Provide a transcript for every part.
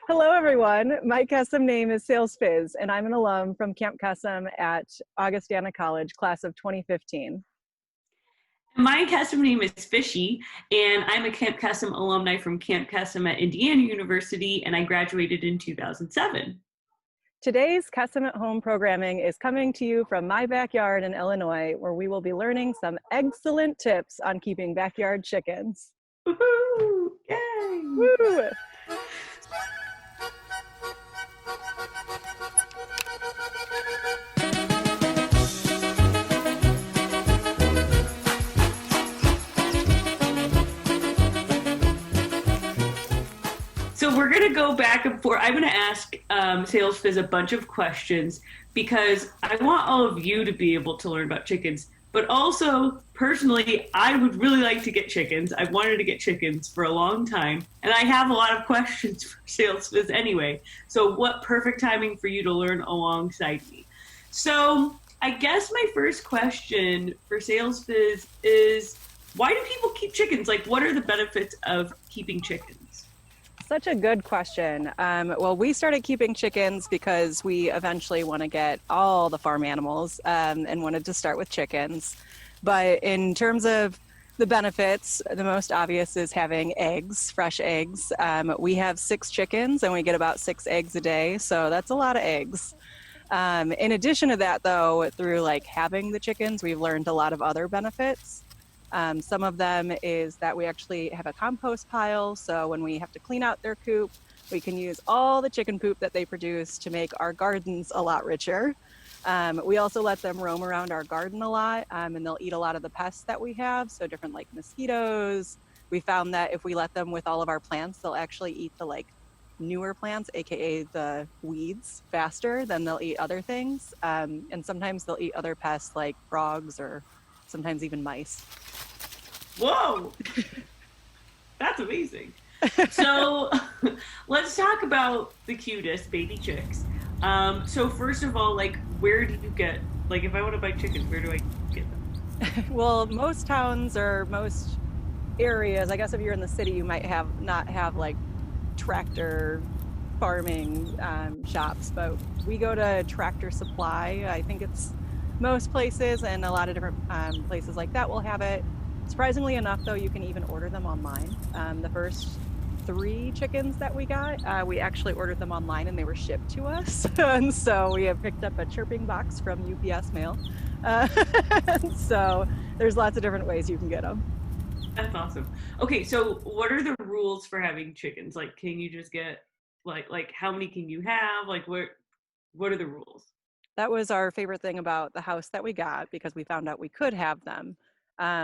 Hello, everyone. My Kesem name is SalesFizz, and I'm an alum from Camp Kesem at Augustana College, class of 2015. My Kesem name is Phishy, and I'm a Camp Kesem alumni from Camp Kesem at Indiana University, and I graduated in 2007. Today's Kesem at Home programming is coming to you from my backyard in Illinois, where we will be learning some Egg-celent tips on keeping backyard chickens. Woohoo! Yay! Woo! So we're going to go back and forth. I'm going to ask SalesFizz a bunch of questions because I want all of you to be able to learn about chickens. But also, personally, I would really like to get chickens. I've wanted to get chickens for a long time. And I have a lot of questions for SalesFizz anyway. So what perfect timing for you to learn alongside me. So I guess my first question for SalesFizz is, why do people keep chickens? Like, what are the benefits of keeping chickens? Such a good question. Well, we started keeping chickens because we eventually want to get all the farm animals and wanted to start with chickens. But in terms of the benefits, the most obvious is having eggs, fresh eggs. We have 6 chickens and we get about 6 eggs a day. So that's a lot of eggs. In addition to that, though, through like having the chickens, we've learned a lot of other benefits. Some of them is that we actually have a compost pile, so when we have to clean out their coop, we can use all the chicken poop that they produce to make our gardens a lot richer. We also let them roam around our garden a lot, and they'll eat a lot of the pests that we have, so different like mosquitoes. We found that if we let them with all of our plants, they'll actually eat the like newer plants, aka the weeds, faster than they'll eat other things. And sometimes they'll eat other pests like frogs or sometimes even mice. Whoa, that's amazing. So let's talk about the cutest baby chicks. So first of all, like, where do you get, like, if I want to buy chickens, where do I get them? Well, most towns or most areas, I guess if you're in the city, you might not have like tractor farming shops, but we go to Tractor Supply. I think it's most places, and a lot of different places like that will have it. Surprisingly enough, though, you can even order them online. The first 3 chickens that we got, we actually ordered them online and they were shipped to us. And so we have picked up a chirping box from UPS mail. So there's lots of different ways you can get them. That's awesome. Okay, so what are the rules for having chickens? Like, can you just get, like how many can you have? Like, what are the rules? That was our favorite thing about the house that we got, because we found out we could have them.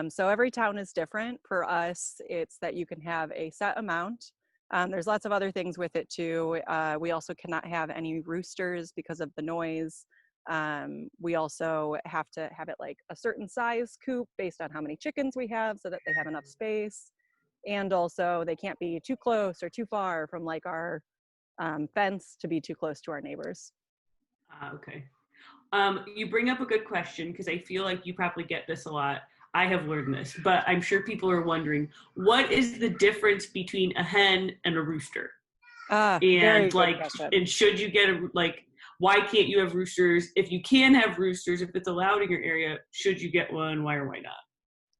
So every town is different. For us, it's that you can have a set amount. There's lots of other things with it too. We also cannot have any roosters because of the noise. We also have to have it like a certain size coop based on how many chickens we have so that they have enough space. And also they can't be too close or too far from like our fence to be too close to our neighbors. Okay. You bring up a good question because I feel like you probably get this a lot. I have learned this, but I'm sure people are wondering, what is the difference between a hen and a rooster? And like, and should you get why can't you have roosters? If you can have roosters, if it's allowed in your area, should you get one? Why or why not?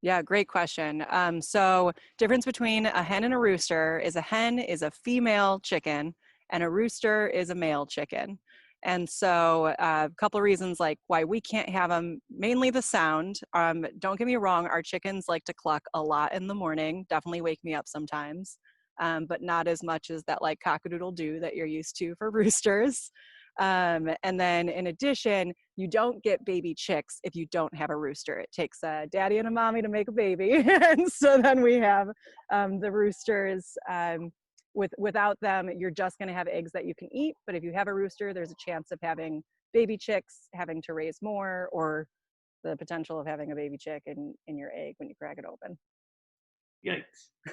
Yeah, great question. So difference between a hen and a rooster is a hen is a female chicken and a rooster is a male chicken. And so a couple of reasons like why we can't have them, mainly the sound. Don't get me wrong, our chickens like to cluck a lot in the morning, definitely wake me up sometimes, but not as much as that like cock-a-doodle-doo that you're used to for roosters. And then in addition, you don't get baby chicks if you don't have a rooster. It takes a daddy and a mommy to make a baby. And so then we have the roosters. Without them, you're just going to have eggs that you can eat. But if you have a rooster, there's a chance of having baby chicks, having to raise more, or the potential of having a baby chick in your egg when you crack it open. Yikes.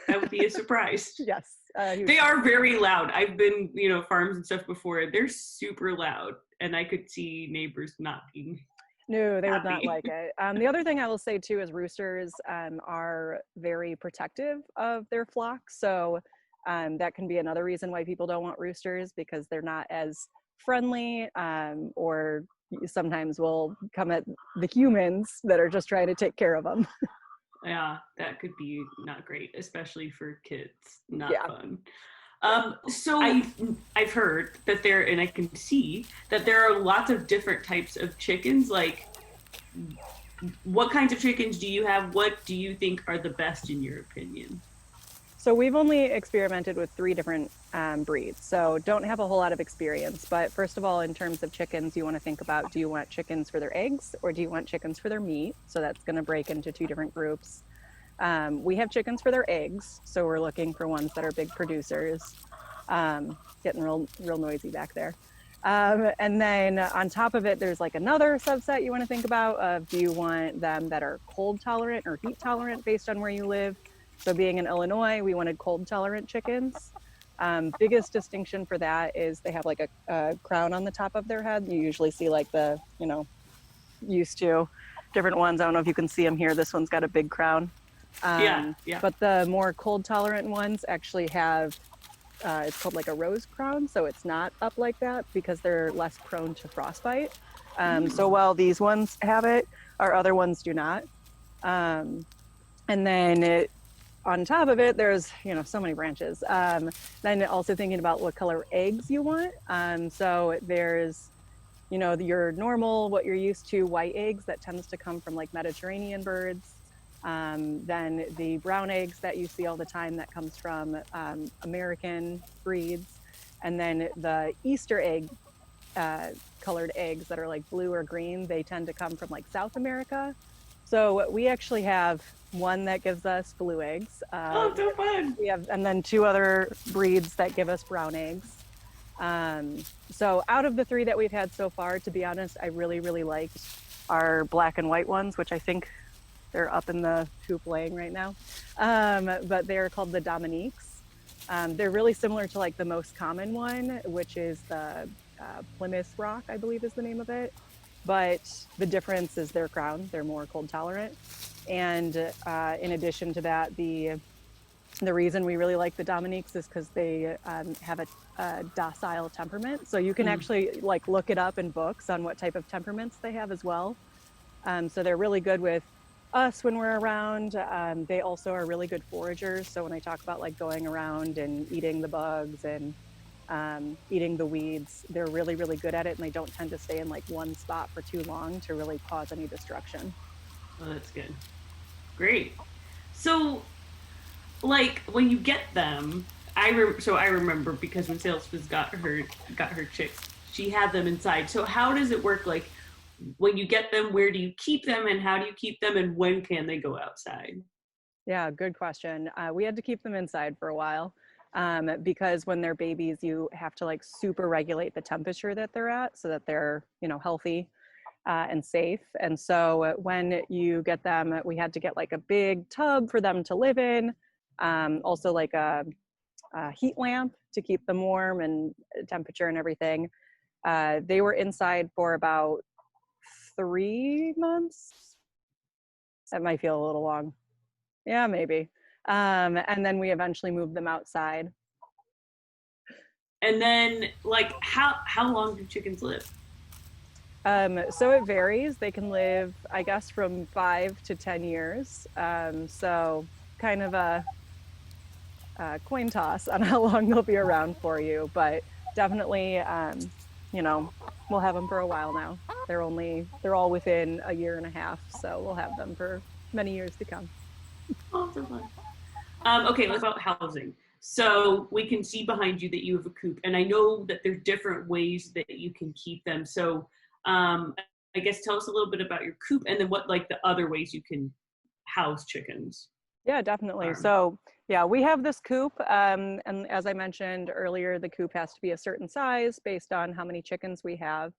That would be a surprise. Yes. They are very loud. I've been, farms and stuff before. They're super loud. And I could see neighbors not being No, they would happy. not like it. The other thing I will say too is roosters are very protective of their flock. So That can be another reason why people don't want roosters, because they're not as friendly, or sometimes will come at the humans that are just trying to take care of them. Yeah, that could be not great, especially for kids. Not Yeah. fun. So I've heard that there, and I can see that there are lots of different types of chickens. Like, what kinds of chickens do you have? What do you think are the best in your opinion? So we've only experimented with 3 different breeds, so don't have a whole lot of experience. But first of all, in terms of chickens, you want to think about, do you want chickens for their eggs or do you want chickens for their meat? So that's going to break into 2 different groups. We have chickens for their eggs, so we're looking for ones that are big producers. Getting real noisy back there. And then on top of it, there's like another subset you want to think about of, do you want them that are cold tolerant or heat tolerant based on where you live? So being in Illinois, we wanted cold tolerant chickens. Biggest distinction for that is they have like a crown on the top of their head. You usually see like the, used to different ones. I don't know if you can see them here. This one's got a big crown. Yeah. But the more cold tolerant ones actually have, it's called like a rose crown. So it's not up like that because they're less prone to frostbite. So while these ones have it, our other ones do not. And then on top of it, there's, so many branches. Then also thinking about what color eggs you want. So there's, your normal, what you're used to, white eggs that tends to come from like Mediterranean birds. Then the brown eggs that you see all the time that comes from American breeds. And then the Easter egg colored eggs that are like blue or green, they tend to come from like South America. So we actually have one that gives us blue eggs. Oh, so fun. We have, and then 2 other breeds that give us brown eggs. So out of the 3 that we've had so far, to be honest, I really, really liked our black and white ones, which I think they're up in the coop laying right now. But they're called the Dominiques. They're really similar to like the most common one, which is the Plymouth Rock, I believe is the name of it. But the difference is their crown. They're more cold tolerant. And in addition to that, the reason we really like the Dominiques is because they have a docile temperament. So you can actually like look it up in books on what type of temperaments they have as well. So they're really good with us when we're around. They also are really good foragers. So when I talk about like going around and eating the bugs and eating the weeds, they're really, really good at it. And they don't tend to stay in like one spot for too long to really cause any destruction. Oh, that's good. Great. So, like when you get them, I remember because when SalesFizz got her chicks, she had them inside. So how does it work? Like when you get them, where do you keep them, and how do you keep them, and when can they go outside? Yeah, good question. We had to keep them inside for a while because when they're babies, you have to like super regulate the temperature that they're at so that they're, healthy and safe. And so when you get them, we had to get like a big tub for them to live in. Also like a heat lamp to keep them warm and temperature and everything. They were inside for about 3 months. That might feel a little long. Yeah, maybe. And then we eventually moved them outside. And then, like, how long do chickens live? So it varies. They can live, I guess, from 5 to 10 years. So kind of a coin toss on how long they'll be around for you, but definitely, we'll have them for a while now. They're all within a year and a half, so we'll have them for many years to come. Oh, so fun. Okay, let's talk about housing. So we can see behind you that you have a coop, and I know that there's different ways that you can keep them. So I guess tell us a little bit about your coop, and then what like the other ways you can house chickens. Yeah, definitely. So yeah, we have this coop, and as I mentioned earlier, the coop has to be a certain size based on how many chickens we have.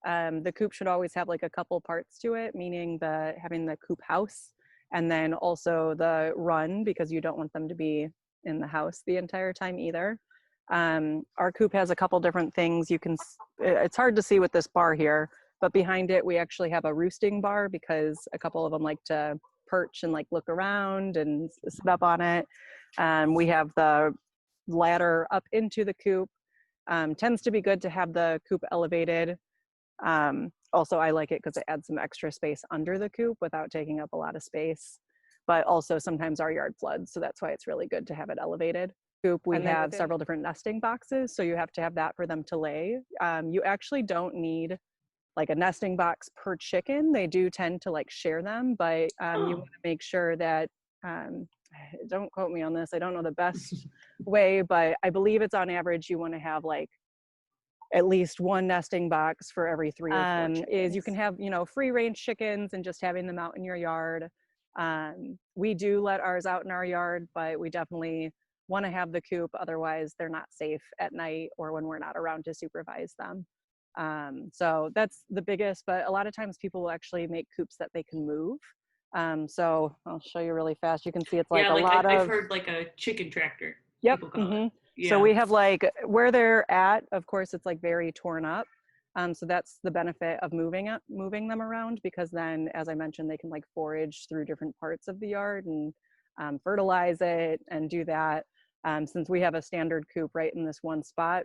The coop should always have like a couple parts to it, meaning having the coop house, and then also the run, because you don't want them to be in the house the entire time either. Our coop has a couple different things. It's hard to see with this bar here, but behind it, we actually have a roosting bar because a couple of them like to perch and like look around and sit up on it. We have the ladder up into the coop. Tends to be good to have the coop elevated. Also, I like it because it adds some extra space under the coop without taking up a lot of space. But also sometimes our yard floods, so that's why it's really good to have it elevated. Coop, we have several different nesting boxes, so you have to have that for them to lay. You actually don't need like a nesting box per chicken. They do tend to like share them, but you want to make sure that, don't quote me on this, I don't know the best way, but I believe it's on average you want to have like at least one nesting box for every 3 or 4 chickens. Is you can have, you know, free range chickens and just having them out in your yard. We do let ours out in our yard, but we definitely want to have the coop, otherwise they're not safe at night or when we're not around to supervise them. So that's the biggest, but a lot of times people will actually make coops that they can move. So I'll show you really fast. You can see it's like I've heard like a chicken tractor. Yep. People call it. Yeah. So we have like where they're at, of course, it's like very torn up. So that's the benefit of moving them around, because then, as I mentioned, they can like forage through different parts of the yard and fertilize it and do that. Since we have a standard coop right in this one spot,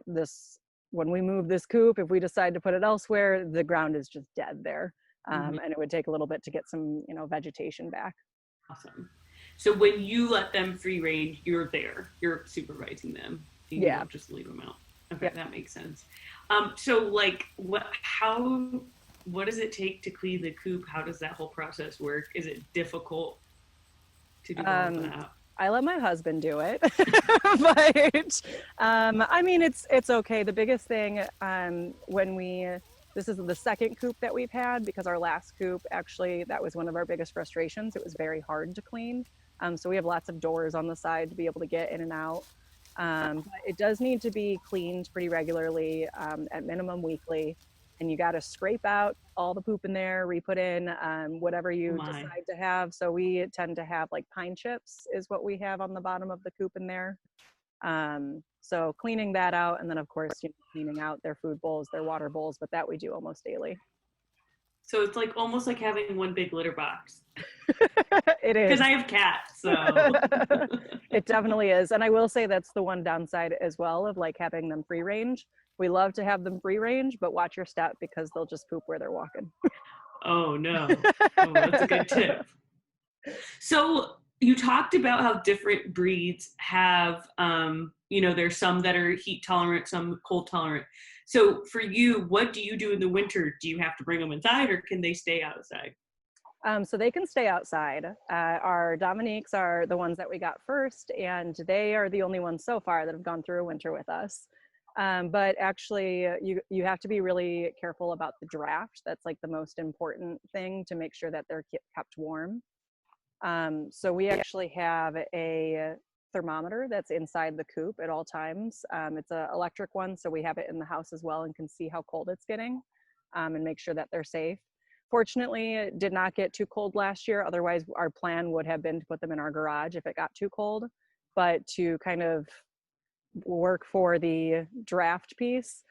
when we move this coop, if we decide to put it elsewhere, the ground is just dead there. And it would take a little bit to get some, you know, vegetation back. Awesome. So when you let them free range, you're there, you're supervising them. You don't just leave them out. Okay, that makes sense. So like what does it take to clean the coop? How does that whole process work? Is it difficult to do all of that? I let my husband do it, but I mean, it's okay. The biggest thing this is the second coop that we've had, because our last coop, actually, that was one of our biggest frustrations. It was very hard to clean. So we have lots of doors on the side to be able to get in and out. But it does need to be cleaned pretty regularly, at minimum weekly. And you got to scrape out all the poop in there, re-put in whatever you decide to have. So we tend to have like pine chips is what we have on the bottom of the coop in there. So cleaning that out, and then of course, you know, cleaning out their food bowls, their water bowls, but that we do almost daily. So it's like almost like having one big litter box. It is. Because I have cats, so. It definitely is. And I will say that's the one downside as well of like having them free range. We love to have them free range, but watch your step, because they'll just poop where they're walking. Oh no. Oh, that's a good tip. So you talked about how different breeds have, you know, there's some that are heat tolerant, some cold tolerant. So for you, what do you do in the winter? Do you have to bring them inside, or can they stay outside? So they can stay outside. Our Dominiques are the ones that we got first, and they are the only ones so far that have gone through a winter with us. But actually, you have to be really careful about the draft. That's like the most important thing, to make sure that they're kept warm. So we actually have a thermometer that's inside the coop at all times. It's an electric one, so we have it in the house as well and can see how cold it's getting, and make sure that they're safe. Fortunately, it did not get too cold last year. Otherwise, our plan would have been to put them in our garage if it got too cold. But to kind of work for the draft piece,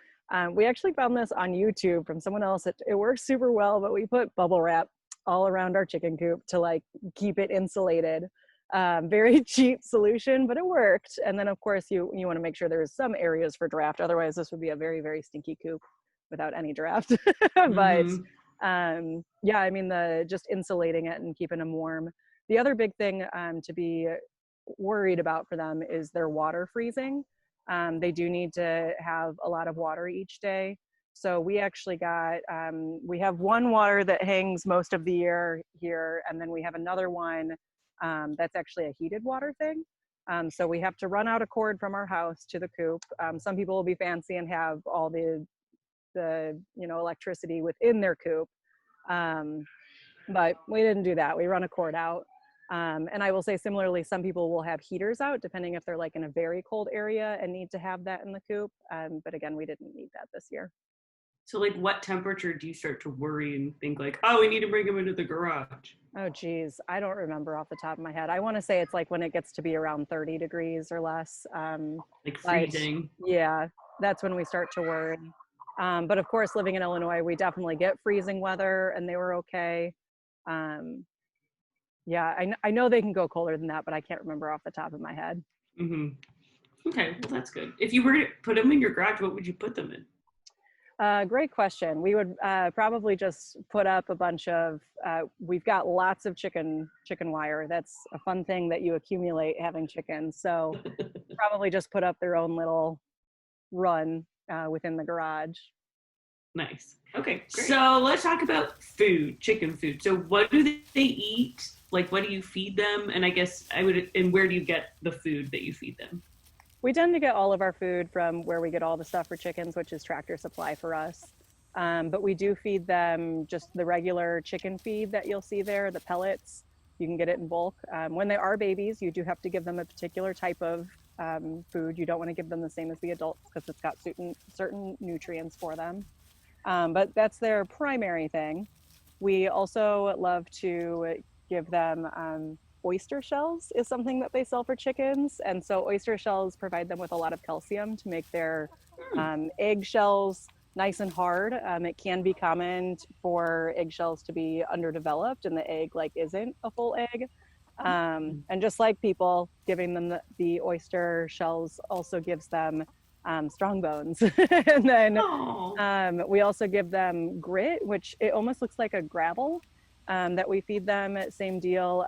we actually found this on YouTube from someone else. It works super well, but we put bubble wrap all around our chicken coop to like keep it insulated. Very cheap solution, but it worked. And then of course you want to make sure there's some areas for draft. Otherwise this would be a very, very stinky coop without any draft. But yeah, I mean, just insulating it and keeping them warm. The other big thing to be worried about for them is their water freezing. They do need to have a lot of water each day. So we actually we have one water that hangs most of the year here, and then we have another one that's actually a heated water thing. So we have to run out a cord from our house to the coop. Some people will be fancy and have all the electricity within their coop. But we didn't do that. We run a cord out. And I will say similarly, some people will have heaters out depending if they're like in a very cold area and need to have that in the coop. But again, we didn't need that this year. So like what temperature do you start to worry and think like, oh, we need to bring them into the garage? Oh, geez. I don't remember off the top of my head. I want to say it's like when it gets to be around 30 degrees or less. Like freezing. Yeah, that's when we start to worry. But of course, living in Illinois, we definitely get freezing weather, and they were okay. Yeah, I know they can go colder than that, but I can't remember off the top of my head. Mm-hmm. Okay, well that's good. If you were to put them in your garage, what would you put them in? Great question. We would probably just put up a bunch of, we've got lots of chicken wire. That's a fun thing that you accumulate having chickens. So probably just put up their own little run within the garage. Nice. Okay, great. So let's talk about food, chicken food. So what do they eat? Like, what do you feed them? And I guess and where do you get the food that you feed them? We tend to get all of our food from where we get all the stuff for chickens, which is Tractor Supply for us. But we do feed them just the regular chicken feed that you'll see there, the pellets. You can get it in bulk. When they are babies, you do have to give them a particular type of food. You don't want to give them the same as the adults because it's got certain nutrients for them. But that's their primary thing. We also love to give them oyster shells is something that they sell for chickens. And so oyster shells provide them with a lot of calcium to make their egg shells nice and hard. It can be common for eggshells to be underdeveloped and the egg like isn't a full egg. And just like people, giving them the oyster shells also gives them strong bones. And then we also give them grit, which it almost looks like a gravel that we feed them. Same deal.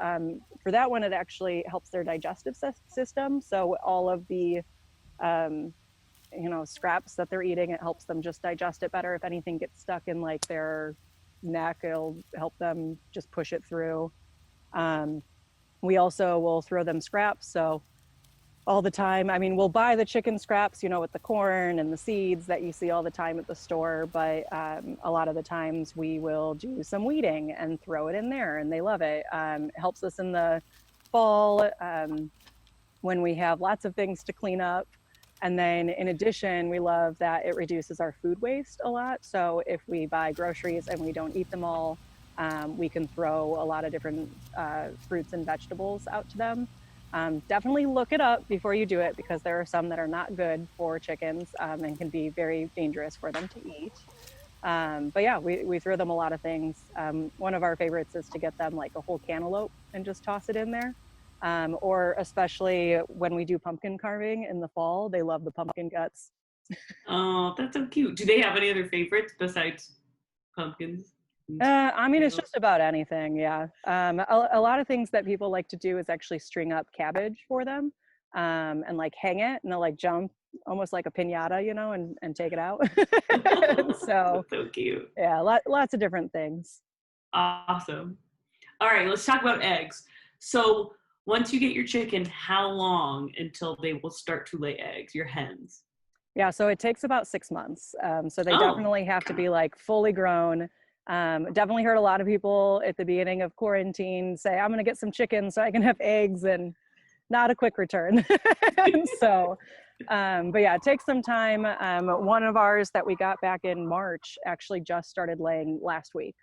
For that one, it actually helps their digestive system. So all of the scraps that they're eating, it helps them just digest it better. If anything gets stuck in like their neck, it'll help them just push it through. We also will throw them scraps. So all the time, I mean, we'll buy the chicken scraps, with the corn and the seeds that you see all the time at the store. But a lot of the times we will do some weeding and throw it in there, and they love it. It helps us in the fall when we have lots of things to clean up. And then in addition, we love that it reduces our food waste a lot. So if we buy groceries and we don't eat them all, we can throw a lot of different fruits and vegetables out to them. Definitely look it up before you do it because there are some that are not good for chickens and can be very dangerous for them to eat. But yeah, we throw them a lot of things. One of our favorites is to get them like a whole cantaloupe and just toss it in there. Or especially when we do pumpkin carving in the fall, they love the pumpkin guts. Oh, that's so cute. Do they have any other favorites besides pumpkins? I mean, it's just about anything. Yeah. A lot of things that people like to do is actually string up cabbage for them and like hang it and they'll like jump almost like a piñata, and take it out. So, so cute. Yeah, lots of different things. Awesome. All right, let's talk about eggs. So once you get your chicken, how long until they will start to lay eggs, your hens? Yeah, so it takes about 6 months. So they definitely have to be like fully grown. Definitely heard a lot of people at the beginning of quarantine say, I'm going to get some chicken so I can have eggs, and not a quick return. So, but yeah, it takes some time. One of ours that we got back in March actually just started laying last week.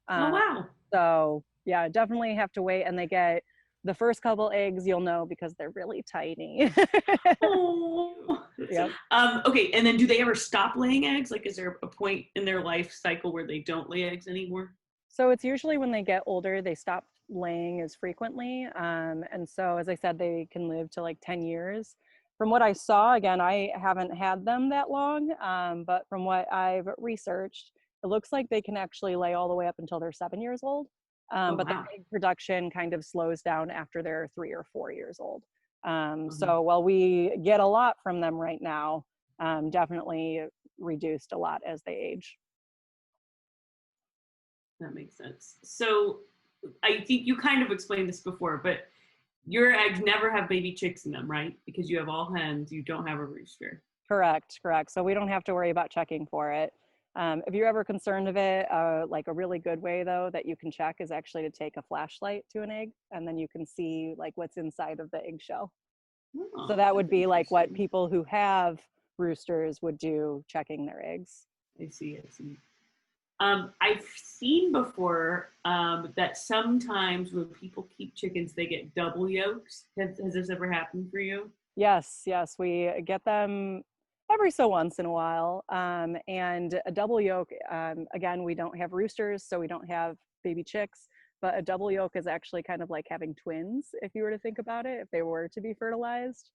Oh, wow. So yeah, definitely have to wait. And they get the first couple eggs, you'll know because they're really tiny. Oh. Yep. Okay, and then do they ever stop laying eggs? Like, is there a point in their life cycle where they don't lay eggs anymore? So it's usually when they get older, they stop laying as frequently. And so, as I said, they can live to like 10 years. From what I saw, again, I haven't had them that long, but from what I've researched, it looks like they can actually lay all the way up until they're 7 years old. But wow. the egg production kind of slows down after they're 3 or 4 years old. So while we get a lot from them right now, definitely reduced a lot as they age. That makes sense. So I think you kind of explained this before, but your eggs never have baby chicks in them, right? Because you have all hens, you don't have a rooster. Correct. So we don't have to worry about checking for it. If you're ever concerned of it, like a really good way though that you can check is actually to take a flashlight to an egg, and then you can see like what's inside of the eggshell. Oh, So that would be like what people who have roosters would do, checking their eggs. I see. I've seen before that sometimes when people keep chickens, they get double yolks. Has this ever happened for you? Yes, we get them every so once in a while. And a double yolk, again, we don't have roosters, so we don't have baby chicks, but a double yolk is actually kind of like having twins, if you were to think about it, if they were to be fertilized.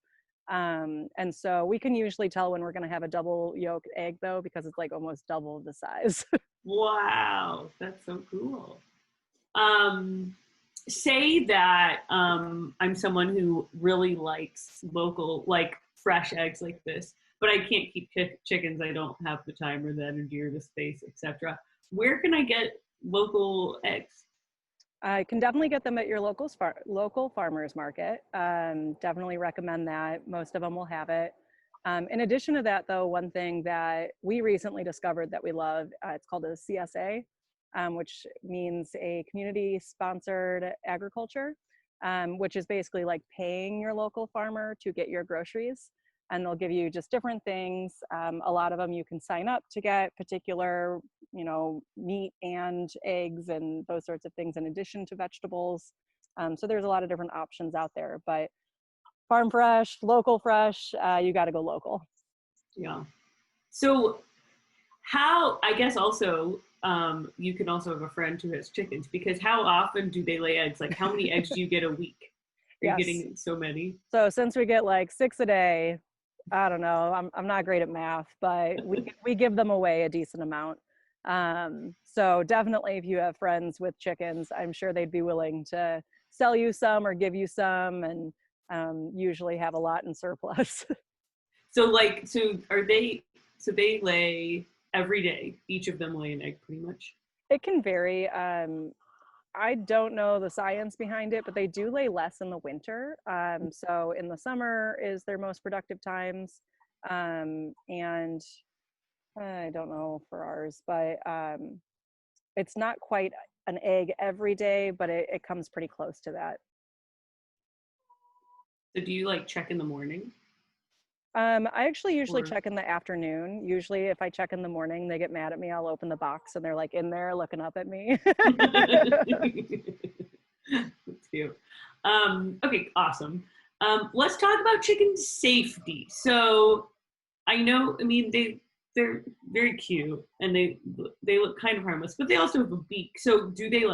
And so we can usually tell when we're going to have a double yolk egg though, because it's like almost double the size. Wow, that's so cool. Um, Say that I'm someone who really likes local, like fresh eggs like this, but I can't keep chickens. I don't have the time or the energy or the space, etc. Where can I get local eggs? I can definitely get them at your local farmers market. Definitely recommend that. Most of them will have it. In addition to that, though, one thing that we recently discovered that we love, it's called a CSA, which means a community-sponsored agriculture, which is basically like paying your local farmer to get your groceries. And they'll give you just different things. A lot of them you can sign up to get particular, meat and eggs and those sorts of things in addition to vegetables. So there's a lot of different options out there, but farm fresh, local fresh, you got to go local. Yeah. So how, I guess also, you can also have a friend who has chickens, because how often do they lay eggs? Like how many eggs do you get a week? Are you Yes. getting so many? So since we get like 6 a day, I don't know, I'm not great at math, but we give them away a decent amount. So definitely if you have friends with chickens, I'm sure they'd be willing to sell you some or give you some, and usually have a lot in surplus. So they lay every day. Each of them lay an egg pretty much. It can vary. I don't know the science behind it, but they do lay less in the winter. So in the summer is their most productive times. And I don't know for ours, but it's not quite an egg every day, but it comes pretty close to that. So do you like check in the morning? I actually usually Or check in the afternoon. Usually if I check in the morning, they get mad at me. I'll open the box and they're like in there looking up at me. That's cute. Okay, awesome. Let's talk about chicken safety. So I know, I mean, they're very cute and they look kind of harmless, but they also have a beak. So do they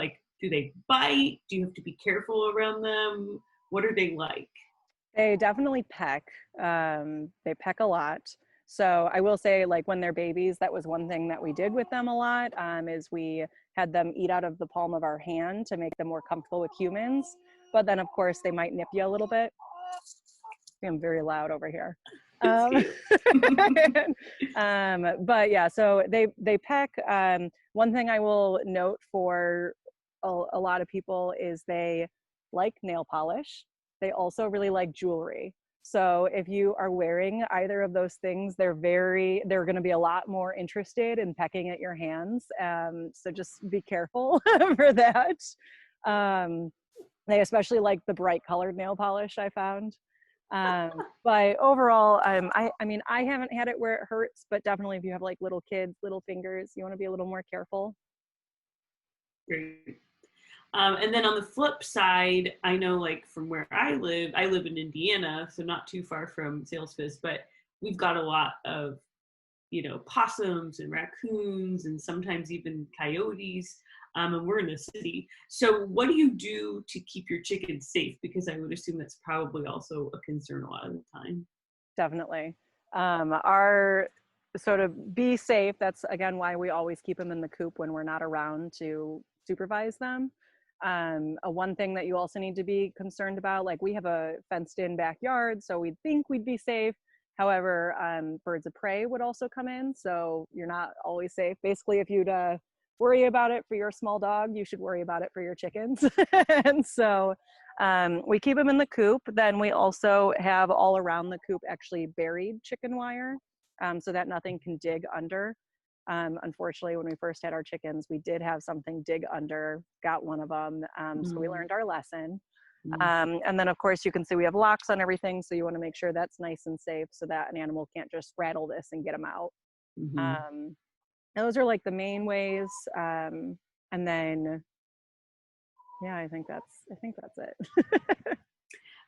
bite? Do you have to be careful around them? What are they like? They definitely peck. They peck a lot. So I will say, like when they're babies, that was one thing that we did with them a lot, is we had them eat out of the palm of our hand to make them more comfortable with humans. But then, of course, they might nip you a little bit. I'm very loud over here. Um, but yeah, so they peck. One thing I will note for a lot of people is they like nail polish. They also really like jewelry. So if you are wearing either of those things, they're going to be a lot more interested in pecking at your hands. So just be careful for that. They especially like the bright colored nail polish, I found. But overall, I mean, I haven't had it where it hurts, but definitely if you have like little kids, little fingers, you want to be a little more careful. Great. And then on the flip side, I know like from where I live in Indiana, so not too far from SalesFizz, but we've got a lot of, possums and raccoons and sometimes even coyotes. And we're in the city. So what do you do to keep your chickens safe? Because I would assume that's probably also a concern a lot of the time. Definitely. Our sort of be safe. That's again why we always keep them in the coop when we're not around to supervise them. One thing that you also need to be concerned about, like we have a fenced in backyard, so we'd think we'd be safe. However, birds of prey would also come in, so you're not always safe. Basically, if you'd worry about it for your small dog, you should worry about it for your chickens. And so we keep them in the coop. Then we also have all around the coop actually buried chicken wire, so that nothing can dig under. Unfortunately, when we first had our chickens, we did have something dig under, got one of them. So we learned our lesson. And then of course you can see we have locks on everything. So you want to make sure that's nice and safe so that an animal can't just rattle this and get them out. Mm-hmm. Those are like the main ways. And then, yeah, I think that's it.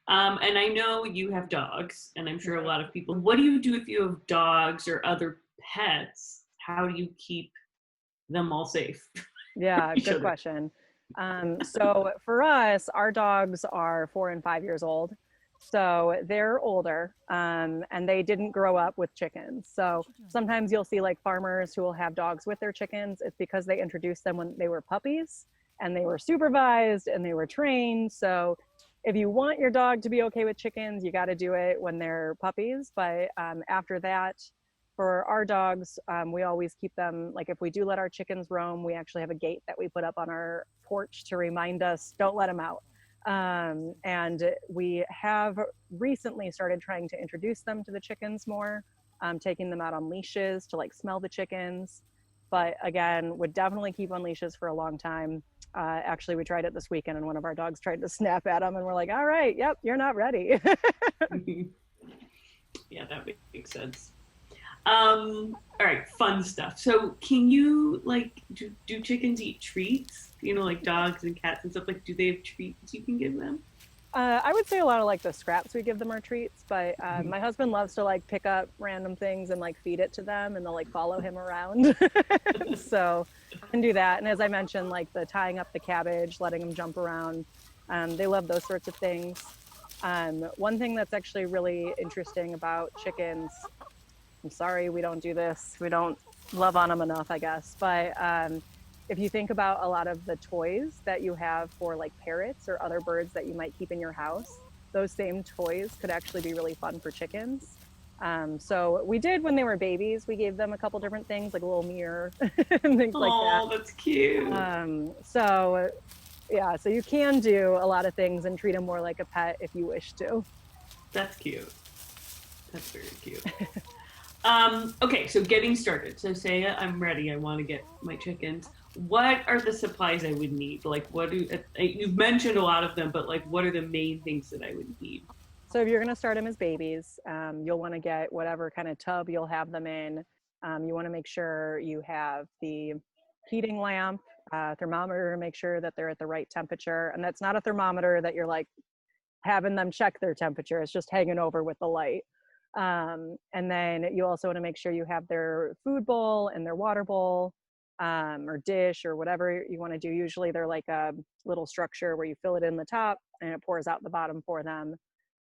And I know you have dogs, and I'm sure a lot of people. What do you do if you have dogs or other pets? How do you keep them all safe? Yeah, good question. So for us, our dogs are 4 and 5 years old. So they're older, and they didn't grow up with chickens. So sometimes you'll see like farmers who will have dogs with their chickens. It's because they introduced them when they were puppies and they were supervised and they were trained. So if you want your dog to be okay with chickens, you got to do it when they're puppies. But after that, for our dogs, we always keep them, like if we do let our chickens roam, we actually have a gate that we put up on our porch to remind us, don't let them out. And we have recently started trying to introduce them to the chickens more, taking them out on leashes to like smell the chickens. But again, would definitely keep on leashes for a long time. Actually, we tried it this weekend and one of our dogs tried to snap at them and we're like, all right, yep, you're not ready. Yeah, that makes sense. All right, fun stuff. So can you like, do chickens eat treats? You know, like dogs and cats and stuff, like do they have treats you can give them? I would say a lot of like the scraps we give them are treats, but my husband loves to like pick up random things and like feed it to them and they'll like follow him around. So I can do that. And as I mentioned, like the tying up the cabbage, letting them jump around, they love those sorts of things. One thing that's actually really interesting about chickens, I'm sorry we don't do this, we don't love on them enough, I guess, but if you think about a lot of the toys that you have for like parrots or other birds that you might keep in your house, those same toys could actually be really fun for chickens. So we did when they were babies, we gave them a couple different things like a little mirror and things like that. Oh, that's cute. So yeah, so you can do a lot of things and treat them more like a pet if you wish to. That's cute. That's very cute. Okay, so getting started. So say I'm ready, I want to get my chickens. What are the supplies I would need? Like you've mentioned a lot of them, but like what are the main things that I would need? So if you're going to start them as babies, you'll want to get whatever kind of tub you'll have them in. You want to make sure you have the heating lamp, thermometer to make sure that they're at the right temperature. And that's not a thermometer that you're like having them check their temperature. It's just hanging over with the light. And then you also want to make sure you have their food bowl and their water bowl, or dish or whatever you want to do. Usually they're like a little structure where you fill it in the top and it pours out the bottom for them.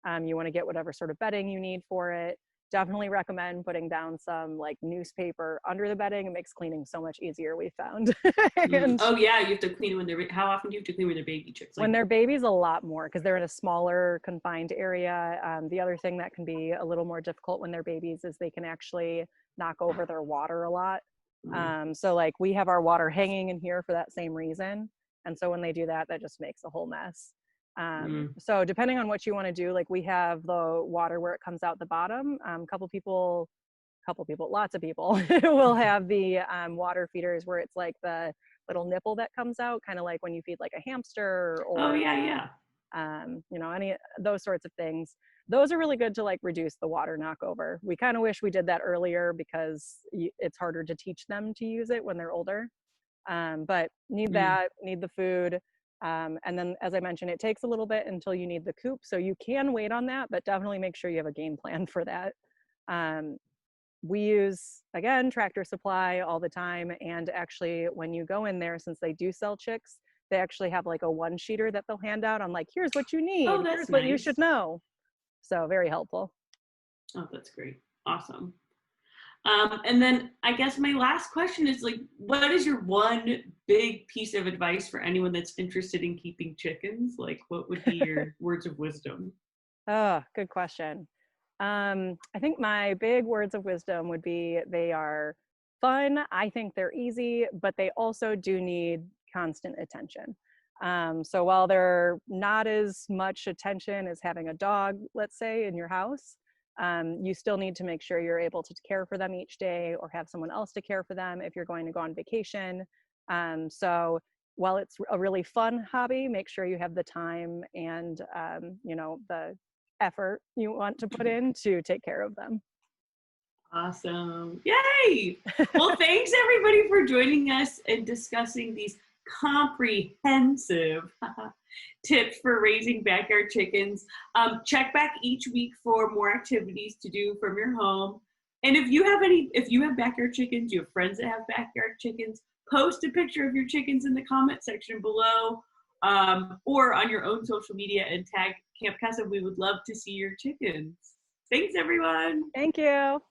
You want to get whatever sort of bedding you need for it. Definitely recommend putting down some like newspaper under the bedding. It makes cleaning so much easier, we found. And oh yeah, you have to clean when they're, how often do you have to clean when they're baby chicks? Like, when they're babies, a lot more because they're in a smaller confined area. The other thing that can be a little more difficult when they're babies is they can actually knock over their water a lot. So like we have our water hanging in here for that same reason. And so when they do that, that just makes a whole mess. So depending on what you want to do, like we have the water where it comes out the bottom. Lots of people will have the water feeders where it's like the little nipple that comes out, kind of like when you feed like a hamster or oh yeah, you know, any those sorts of things. Those are really good to like reduce the water knockover. We kind of wish we did that earlier because it's harder to teach them to use it when they're older. But need that, need the food. And then, as I mentioned, it takes a little bit until you need the coop. So you can wait on that, but definitely make sure you have a game plan for that. We use, again, Tractor Supply all the time. And actually, when you go in there, since they do sell chicks, they actually have like a one-sheeter that they'll hand out on like, here's what you need. Oh, that's here's what nice. you should know. So very helpful. Oh, that's great. Awesome. And then I guess my last question is like, what is your one big piece of advice for anyone that's interested in keeping chickens? Like, what would be your words of wisdom? Oh, good question. I think my big words of wisdom would be they are fun. I think they're easy, but they also do need constant attention. So while they're not as much attention as having a dog, let's say, in your house, you still need to make sure you're able to care for them each day or have someone else to care for them if you're going to go on vacation. So while it's a really fun hobby, make sure you have the time and, you know, the effort you want to put in to take care of them. Awesome. Yay! Well, thanks everybody for joining us and discussing these comprehensive tips for raising backyard chickens. Check back each week for more activities to do from your home. And if you have backyard chickens, you have friends that have backyard chickens, post a picture of your chickens in the comment section below. or on your own social media and tag Camp Kesem. We would love to see your chickens. Thanks, everyone. Thank you.